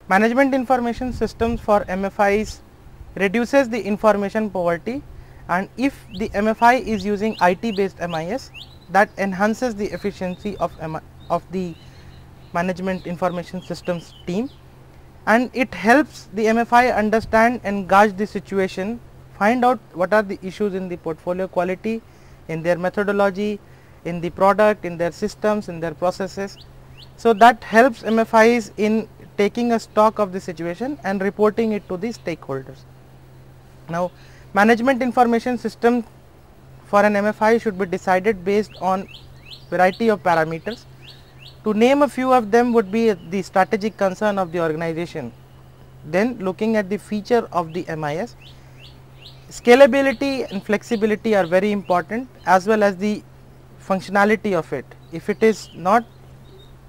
Management information systems for MFIs reduces the information poverty, and if the MFI is using IT based MIS, that enhances the efficiency of the management information systems team, and it helps the MFI understand and gauge the situation, find out what are the issues in the portfolio quality, in their methodology, in the product, in their systems, in their processes. So that helps MFIs in taking a stock of the situation and reporting it to the stakeholders. Now, management information system for an MFI should be decided based on variety of parameters. To name a few of them would be the strategic concern of the organization, then looking at the feature of the MIS. Scalability and flexibility are very important, as well as the functionality of it. If it is not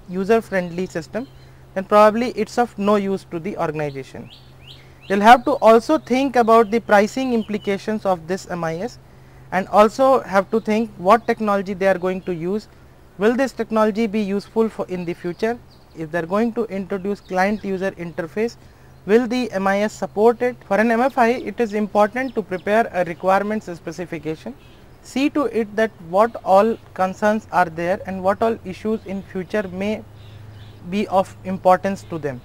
user friendly system, then probably it is of no use to the organization. They will have to also think about the pricing implications of this MIS, and also have to think what technology they are going to use. Will this technology be useful for in the future? If they are going to introduce client user interface, will the MIS support it? For an MFI, it is important to prepare a requirements specification. See to it that what all concerns are there and what all issues in future may be of importance to them.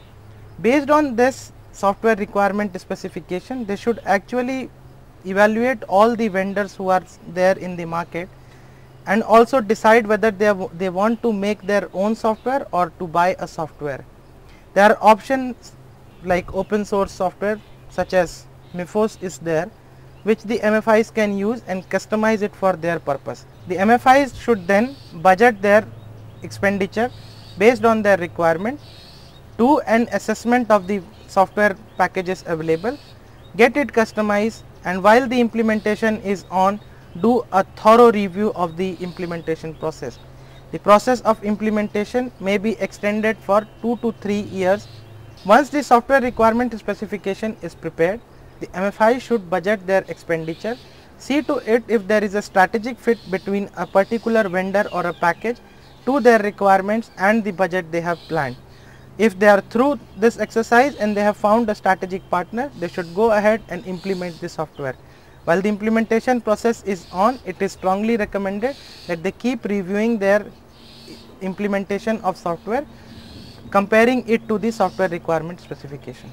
Based on this software requirement specification, they should actually evaluate all the vendors who are there in the market, and also decide whether they want to make their own software or to buy a software. There are options like open source software such as Mifos is there, which the MFIs can use and customize it for their purpose. The MFIs should then budget their expenditure based on their requirement, do an assessment of the software packages available, get it customized, and while the implementation is on, do a thorough review of the implementation process. The process of implementation may be extended for 2 to 3 years. Once the software requirement specification is prepared, the MFI should budget their expenditure, see to it if there is a strategic fit between a particular vendor or a package to their requirements and the budget they have planned. If they are through this exercise and they have found a strategic partner, they should go ahead and implement the software. While the implementation process is on, it is strongly recommended that they keep reviewing their implementation of software, comparing it to the software requirement specification.